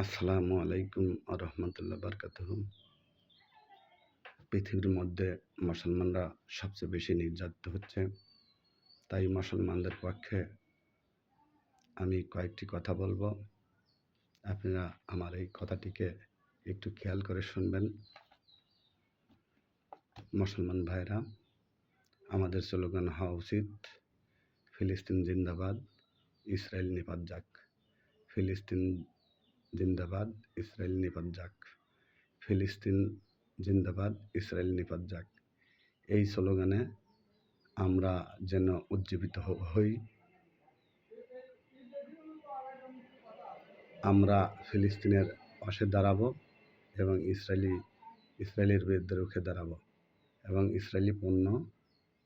আসসালামু আলাইকুম রহমতুল্লাহ বারকাতুহু। পৃথিবীর মধ্যে মুসলমানরা সবচেয়ে বেশি নির্যাতিত হচ্ছে, তাই মুসলমানদের পক্ষে আমি কয়েকটি কথা বলবো। আপনারা আমার এই কথাটিকে একটু খেয়াল করে শুনবেন। মুসলমান ভাইরা, আমাদের স্লোগান হওয়া উচিত, ফিলিস্তিন জিন্দাবাদ, ইসরায়েল নিপাত যাক। ফিলিস্তিন জিন্দাবাদ, ইসরায়েল নিপাত যাক। ফিলিস্তিন জিন্দাবাদ, ইসরায়েল নিপাত যাক। এই স্লোগানে আমরা যেন উজ্জীবিত হই। আমরা ফিলিস্তিনের পাশে দাঁড়াবো এবং ইসরায়েলের বিরুদ্ধে রুখে দাঁড়াবো এবং ইসরায়েলি পণ্য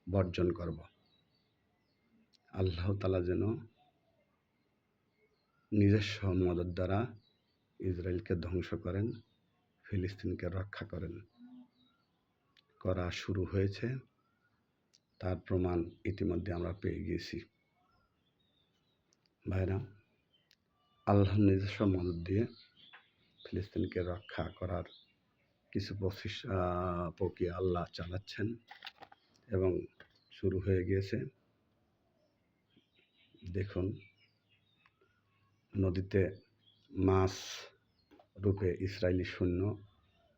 বর্জন করব। আল্লাহ তাআলা যেন নিজস্ব মদদ দ্বারা ইসরায়েলকে ধ্বংস করেন, ফিলিস্তিনকে রক্ষা করেন। করা শুরু হয়েছে, তার প্রমাণ ইতিমধ্যে আমরা পেয়ে গিয়েছি। ভাইরা, আল্লাহর নিজস্ব মদদ দিয়ে ফিলিস্তিনকে রক্ষা করার কিছু প্রক্রিয়া আল্লাহ চালাচ্ছেন এবং শুরু হয়ে গিয়েছে। দেখুন, নদীতে মাছ রূপে ইসরায়েলি সৈন্য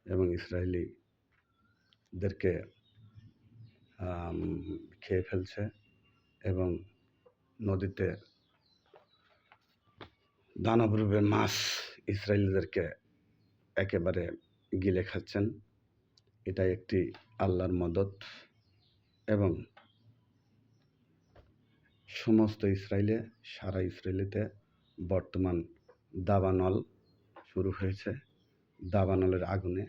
এবং ইসরায়েলিদেরকে খেয়ে ফেলছে এবং নদীতে দানব রূপে মাছ ইসরায়েলিদেরকে একেবারে গিলে খাচ্ছেন। এটা একটি আল্লাহর মদদ এবং সমস্ত সারা ইসরায়েলিতে বর্তমান দাবানল শুরু হয়েছে। দাবানলের আগুনে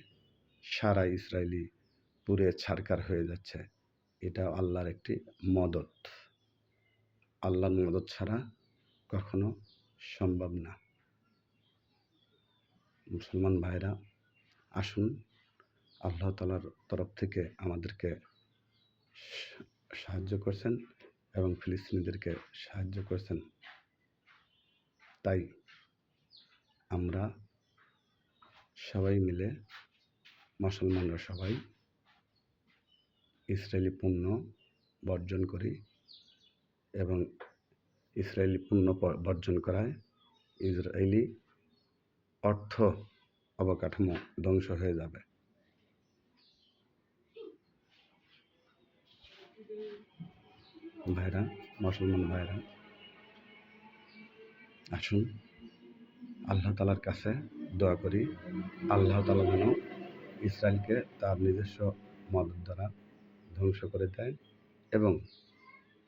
সারা ইসরায়েলি পুড়ে ছারখার হয়ে যাচ্ছে। এটা আল্লাহর একটি মদদ। আল্লাহর মদদ ছাড়া কখনো সম্ভব না। মুসলমান ভাইরা, আসুন, আল্লাহ তাআলার তরফ থেকে আমাদেরকে সাহায্য করছেন এবং ফিলিস্তিনিদেরকে সাহায্য করছেন। তাই আমরা সবাই মিলে, মুসলমানরা সবাই ইসরায়েলি পণ্য বর্জন করি এবং ইসরায়েলি পণ্য বর্জন করায় ইসরায়েলি অর্থ অবকাঠামো ধ্বংস হয়ে যাবে। ভাইরা, মুসলমান ভাইরা, আসুন আল্লাহ তাআলার কাছে দোয়া করি। আল্লাহ তাআলা যেন ইসরায়েলকে তার নিজস্ব মদদ দ্বারা ধ্বংস করে দেয় এবং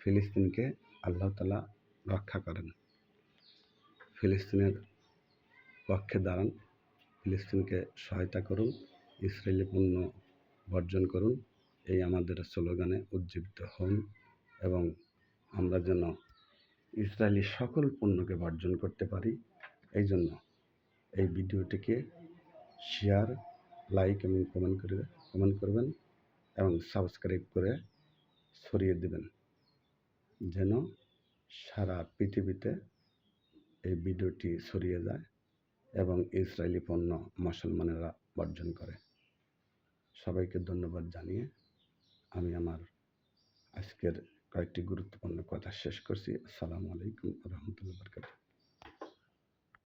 ফিলিস্তিনকে আল্লাহ তাআলা রক্ষা করেন। ফিলিস্তিনের পক্ষে দাঁড়ান, ফিলিস্তিনকে সহায়তা করুন, ইসরায়েলি পণ্য বর্জন করুন। এই আমাদের স্লোগানে উজ্জীবিত হন এবং আমরা যেন ইসরায়েলি সকল পণ্যকে বর্জন করতে পারি। এই জন্য এই ভিডিওটিকে শেয়ার, লাইক এবং কমেন্ট করবেন এবং সাবস্ক্রাইব করে ছড়িয়ে দেবেন, যেন সারা পৃথিবীতে এই ভিডিওটি ছড়িয়ে যায় এবং ইসরায়েলি পণ্য মুসলমানেরা বর্জন করে। সবাইকে ধন্যবাদ জানিয়ে আমি আমার আজকের কয়েকটি গুরুত্বপূর্ণ কথা শেষ করছি। আসসালামু আলাইকুম রহমতুল্লাহ।